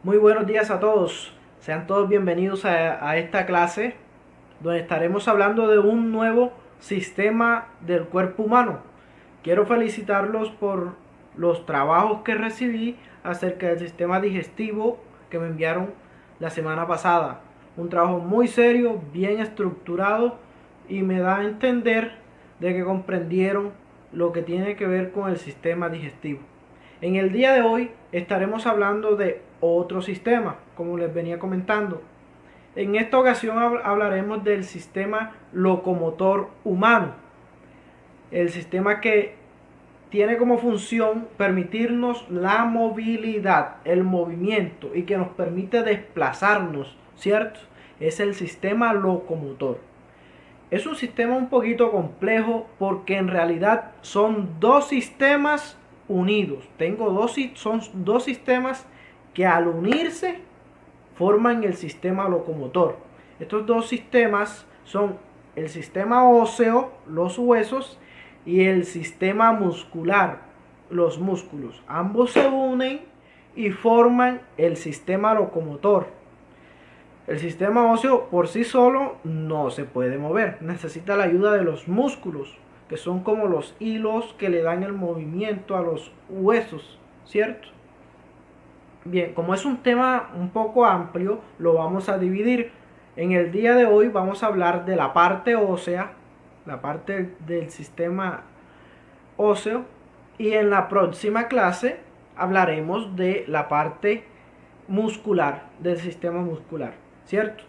Muy buenos días a todos. Sean todos bienvenidos a esta clase donde estaremos hablando de un nuevo sistema del cuerpo humano. Quiero felicitarlos por los trabajos que recibí acerca del sistema digestivo que me enviaron la semana pasada. Un trabajo muy serio, bien estructurado y me da a entender de que comprendieron lo que tiene que ver con el sistema digestivo. En el día de hoy estaremos hablando de otro sistema, como les venía comentando. En esta ocasión hablaremos del sistema locomotor humano, el sistema que tiene como función permitirnos la movilidad, el movimiento y que nos permite desplazarnos, ¿cierto? Es el sistema locomotor. Es un sistema un poquito complejo porque en realidad son dos sistemas unidos. Son dos sistemas que al unirse forman el sistema locomotor. Estos dos sistemas son el sistema óseo, los huesos, y el sistema muscular, los músculos. Ambos se unen y forman el sistema locomotor. El sistema óseo por sí solo no se puede mover, necesita la ayuda de los músculos, que son como los hilos que le dan el movimiento a los huesos, ¿cierto? Bien, como es un tema un poco amplio, lo vamos a dividir. En el día de hoy vamos a hablar de la parte ósea, la parte del sistema óseo, y en la próxima clase hablaremos de la parte muscular, del sistema muscular, ¿cierto?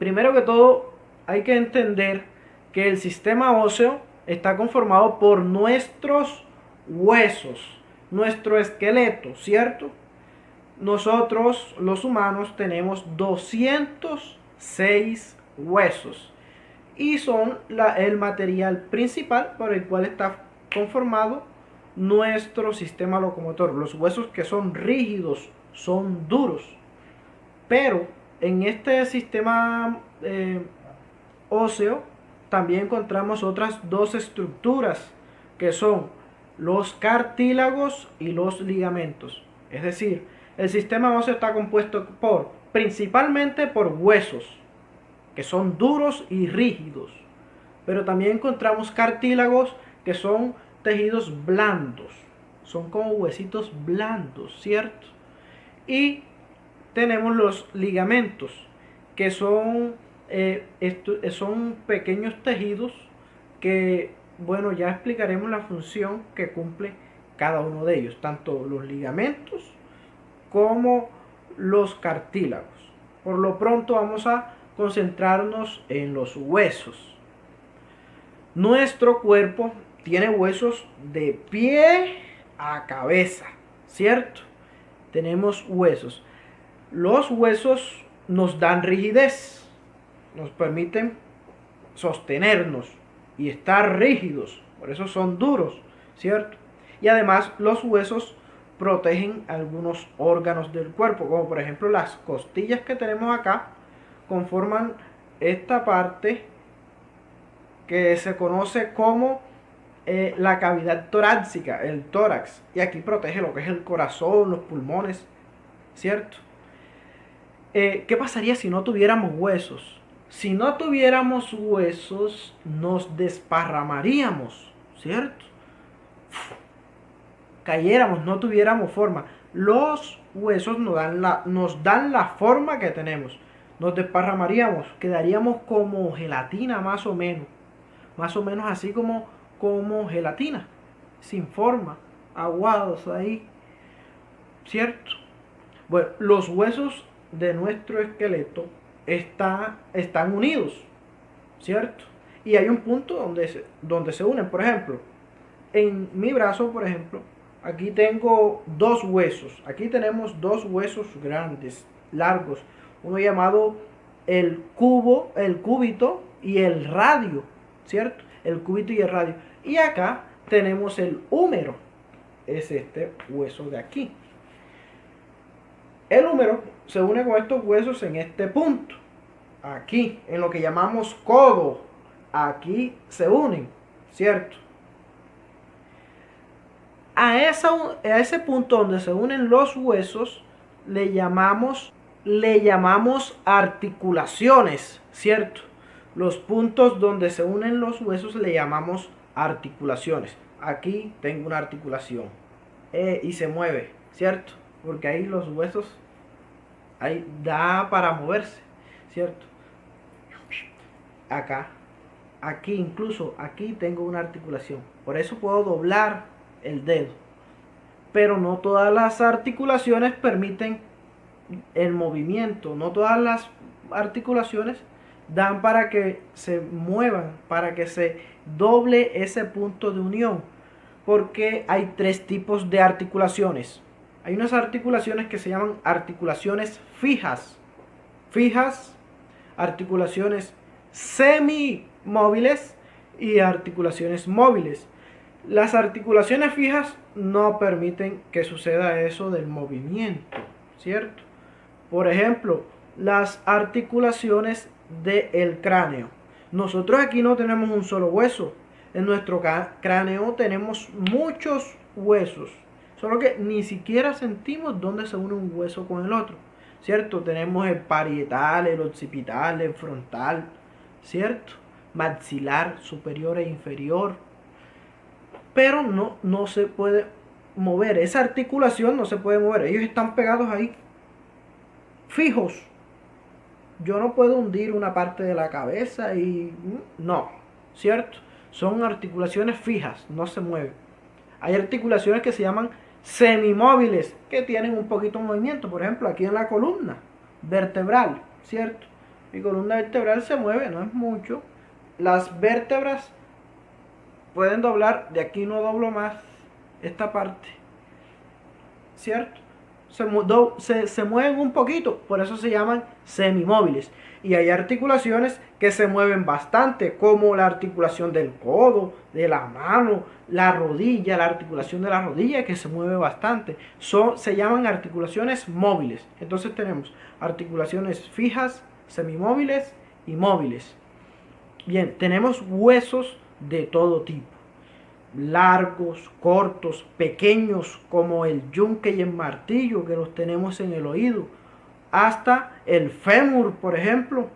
Primero que todo, hay que entender que el sistema óseo está conformado por nuestros huesos, nuestro esqueleto, ¿cierto? Nosotros, los humanos, tenemos 206 huesos y son el material principal por el cual está conformado nuestro sistema locomotor. Los huesos que son rígidos, son duros, pero en este sistema óseo también encontramos otras dos estructuras que son los cartílagos y los ligamentos. Es decir, el sistema óseo está compuesto principalmente por huesos, que son duros y rígidos, pero también encontramos cartílagos que son tejidos blandos, son como huesitos blandos, ¿cierto? Y tenemos los ligamentos, que son pequeños tejidos que, bueno, ya explicaremos la función que cumple cada uno de ellos, tanto los ligamentos como los cartílagos. Por lo pronto vamos a concentrarnos en los huesos. Nuestro cuerpo tiene huesos de pie a cabeza, ¿cierto? Tenemos huesos. Los huesos nos dan rigidez, nos permiten sostenernos y estar rígidos, por eso son duros, ¿cierto? Y además los huesos protegen algunos órganos del cuerpo, como por ejemplo las costillas que tenemos acá, conforman esta parte que se conoce como la cavidad torácica, el tórax, y aquí protege lo que es el corazón, los pulmones, ¿cierto? ¿Qué pasaría si no tuviéramos huesos? Si no tuviéramos huesos, nos desparramaríamos, ¿cierto? Cayéramos, no tuviéramos forma. Los huesos nos dan la forma que tenemos. Nos desparramaríamos, quedaríamos como gelatina más o menos así como gelatina, sin forma, aguados ahí, ¿cierto? Bueno, los huesos de nuestro esqueleto están unidos, ¿cierto? Y hay un punto donde se unen. Por ejemplo, en mi brazo, por ejemplo, aquí tengo dos huesos. Aquí tenemos dos huesos grandes, largos. Uno llamado el cúbito y el radio, ¿cierto? El cúbito y el radio. Y acá tenemos el húmero. Es este hueso de aquí. El húmero se une con estos huesos en este punto. Aquí, en lo que llamamos codo. Aquí se unen, ¿cierto? A ese punto donde se unen los huesos, le llamamos articulaciones, ¿cierto? Los puntos donde se unen los huesos le llamamos articulaciones. Aquí tengo una articulación y se mueve, ¿cierto? Porque ahí los huesos, ahí da para moverse, ¿cierto? Acá, aquí incluso, aquí tengo una articulación. Por eso puedo doblar el dedo. Pero no todas las articulaciones permiten el movimiento. No todas las articulaciones dan para que se muevan, para que se doble ese punto de unión. Porque hay tres tipos de articulaciones. Hay unas articulaciones que se llaman articulaciones fijas. Fijas, articulaciones semimóviles y articulaciones móviles. Las articulaciones fijas no permiten que suceda eso del movimiento, ¿cierto? Por ejemplo, las articulaciones del cráneo. Nosotros aquí no tenemos un solo hueso. En nuestro cráneo tenemos muchos huesos. Solo que ni siquiera sentimos dónde se une un hueso con el otro, ¿cierto? Tenemos el parietal, el occipital, el frontal, ¿cierto? Maxilar, superior e inferior. Pero no se puede mover. Esa articulación no se puede mover. Ellos están pegados ahí, fijos. Yo no puedo hundir una parte de la cabeza y no, ¿cierto? Son articulaciones fijas, no se mueven. Hay articulaciones que se llaman semimóviles, que tienen un poquito de movimiento. Por ejemplo, aquí en la columna vertebral, ¿cierto? Mi columna vertebral se mueve, no es mucho. Las vértebras pueden doblar, de aquí no doblo más esta parte, ¿cierto? Se mueven un poquito, por eso se llaman semimóviles. Y hay articulaciones que se mueven bastante, como la articulación del codo, de la mano, la rodilla, la articulación de la rodilla que se mueve bastante. Se llaman articulaciones móviles. Entonces tenemos articulaciones fijas, semimóviles y móviles. Bien, tenemos huesos de todo tipo, largos, cortos, pequeños como el yunque y el martillo que los tenemos en el oído, hasta el fémur, por ejemplo,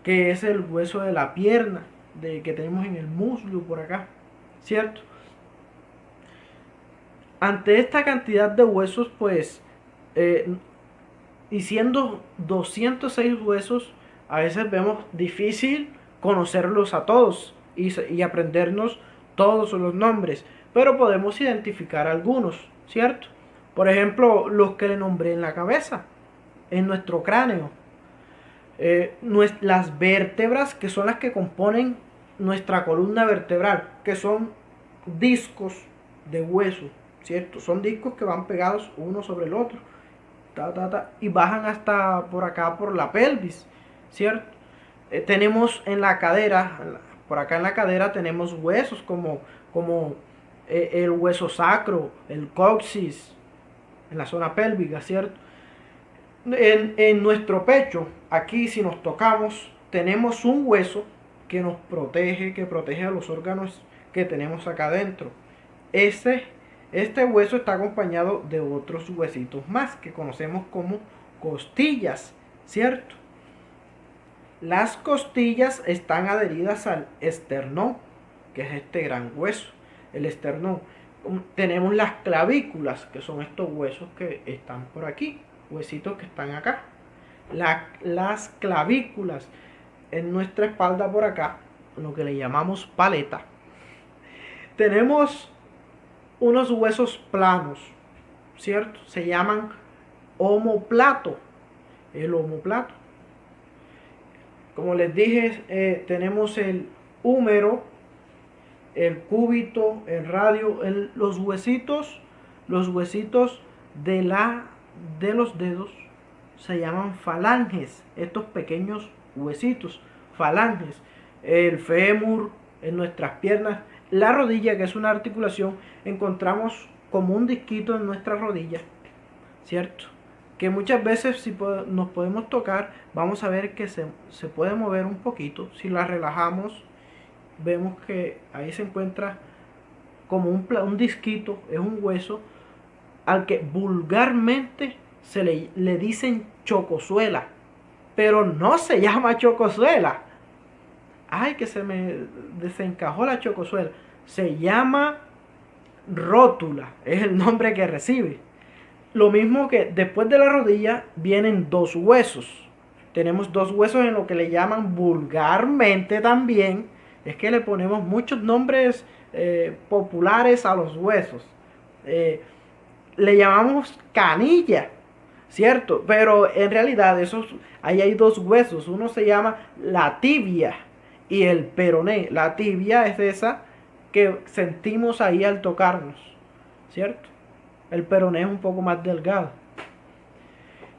que es el hueso de la pierna que tenemos en el muslo por acá, ¿cierto? Ante esta cantidad de huesos, pues, y siendo 206 huesos, a veces vemos difícil conocerlos a todos y aprendernos todos los nombres, pero podemos identificar algunos, ¿cierto? Por ejemplo, los que le nombré en la cabeza, en nuestro cráneo. Las vértebras, que son las que componen nuestra columna vertebral, que son discos de hueso, ¿cierto? Son discos que van pegados uno sobre el otro, y bajan hasta por acá, por la pelvis, ¿cierto? Tenemos en la cadera, por acá en la cadera tenemos huesos como el hueso sacro, el coxis, en la zona pélvica, ¿cierto? En nuestro pecho, aquí si nos tocamos, tenemos un hueso que nos protege, que protege a los órganos que tenemos acá adentro. Este hueso está acompañado de otros huesitos más que conocemos como costillas, ¿cierto? Las costillas están adheridas al esternón, que es este gran hueso, el esternón. Tenemos las clavículas, que son estos huesos que están por aquí, huesitos que están acá. Las clavículas en nuestra espalda por acá, lo que le llamamos paleta. Tenemos unos huesos planos, ¿cierto? Se llaman omóplato, el omóplato. Como les dije, tenemos el húmero, el cúbito, el radio, los huesitos de los dedos se llaman falanges, estos pequeños huesitos, falanges. El fémur en nuestras piernas, la rodilla, que es una articulación, encontramos como un disquito en nuestra rodilla, ¿cierto? Que muchas veces si nos podemos tocar, vamos a ver que se puede mover un poquito. Si la relajamos, vemos que ahí se encuentra como un disquito, es un hueso al que vulgarmente le dicen chocosuela, pero no se llama chocosuela. Ay, que se me desencajó la chocosuela. Se llama rótula, es el nombre que recibe. Lo mismo que después de la rodilla vienen dos huesos. Tenemos dos huesos en lo que le llaman vulgarmente también. Es que le ponemos muchos nombres populares a los huesos. Le llamamos canilla, ¿cierto? Pero en realidad ahí hay dos huesos. Uno se llama la tibia y el peroné. La tibia es esa que sentimos ahí al tocarnos, ¿cierto? El peroné es un poco más delgado.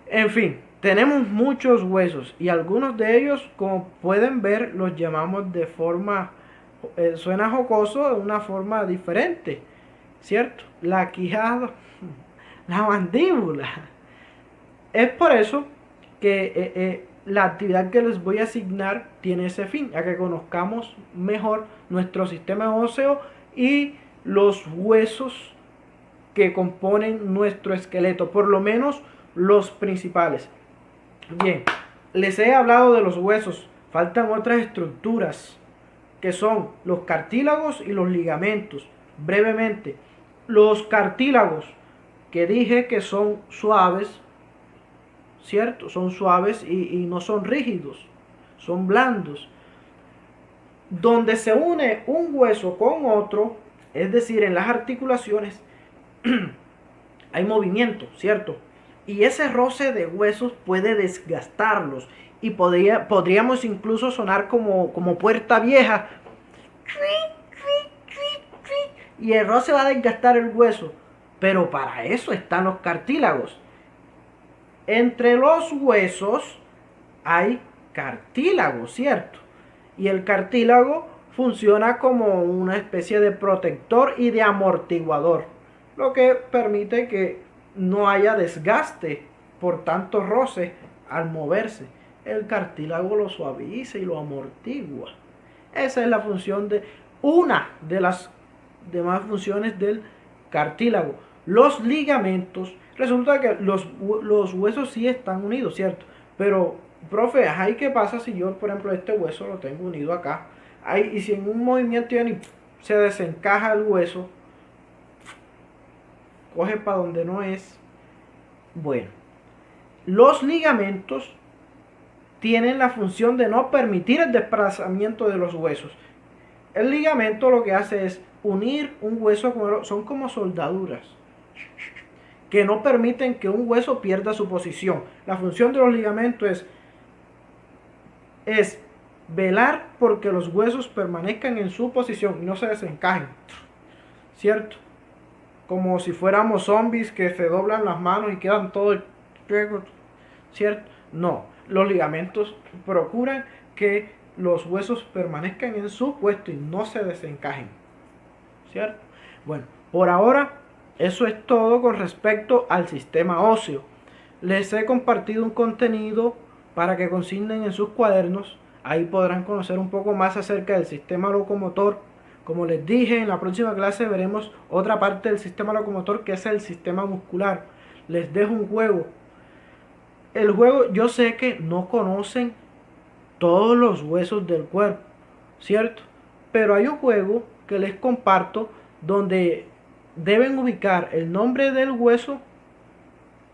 En fin, tenemos muchos huesos y algunos de ellos, como pueden ver, los llamamos de forma, suena jocoso, de una forma diferente, ¿cierto? La quijada, la mandíbula. Es por eso que la actividad que les voy a asignar tiene ese fin, a que conozcamos mejor nuestro sistema óseo y los huesos que componen nuestro esqueleto, por lo menos los principales. Bien, les he hablado de los huesos, faltan otras estructuras que son los cartílagos y los ligamentos. Brevemente, los cartílagos, que dije que son suaves, ¿cierto? Son suaves y no son rígidos, son blandos. Donde se une un hueso con otro, es decir, en las articulaciones, hay movimiento, ¿cierto? Y ese roce de huesos puede desgastarlos y podríamos incluso sonar como puerta vieja. Y el roce va a desgastar el hueso. Pero para eso están los cartílagos. Entre los huesos hay cartílago, ¿cierto? Y el cartílago funciona como una especie de protector y de amortiguador, lo que permite que no haya desgaste por tanto roce al moverse. El cartílago lo suaviza y lo amortigua. Esa es la función una de las demás funciones del cartílago. Los ligamentos, resulta que los huesos sí están unidos, ¿cierto? Pero, profe, ¿y qué pasa si yo, por ejemplo, este hueso lo tengo unido acá? Y si en un movimiento se desencaja el hueso, coge para donde no es. Bueno, los ligamentos tienen la función de no permitir el desplazamiento de los huesos. El ligamento lo que hace es unir un hueso con otro, son como soldaduras que no permiten que un hueso pierda su posición. La función de los ligamentos es velar porque los huesos permanezcan en su posición y no se desencajen, ¿cierto? Como si fuéramos zombies que se doblan las manos y quedan todos, ¿cierto? No, los ligamentos procuran que los huesos permanezcan en su puesto y no se desencajen, ¿cierto? Bueno, por ahora eso es todo con respecto al sistema óseo. Les he compartido un contenido para que consignen en sus cuadernos. Ahí podrán conocer un poco más acerca del sistema locomotor. Como les dije, en la próxima clase veremos otra parte del sistema locomotor, que es el sistema muscular. Les dejo un juego. El juego, yo sé que no conocen todos los huesos del cuerpo, ¿cierto? Pero hay un juego que les comparto donde deben ubicar el nombre del hueso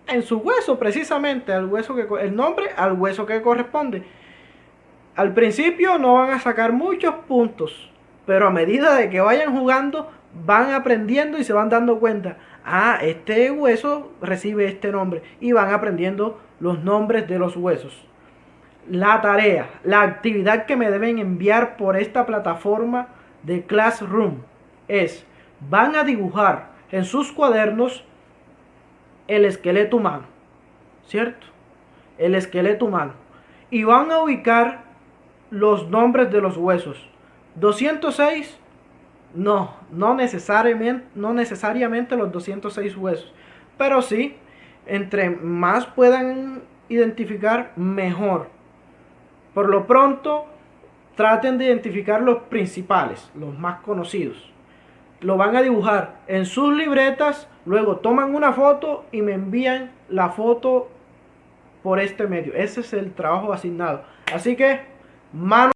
en su hueso, precisamente el nombre al hueso que corresponde. Al principio no van a sacar muchos puntos, pero a medida de que vayan jugando van aprendiendo y se van dando cuenta, este hueso recibe este nombre, y van aprendiendo los nombres de los huesos. La tarea, la actividad que me deben enviar por esta plataforma de Classroom es: van a dibujar en sus cuadernos el esqueleto humano, ¿cierto? El esqueleto humano. Y van a ubicar los nombres de los huesos. 206, no necesariamente los 206 huesos, pero sí, entre más puedan identificar, mejor. Por lo pronto, traten de identificar los principales, los más conocidos. Lo van a dibujar en sus libretas Luego toman una foto y me envían la foto por este medio. Ese es el trabajo asignado. Así que, mano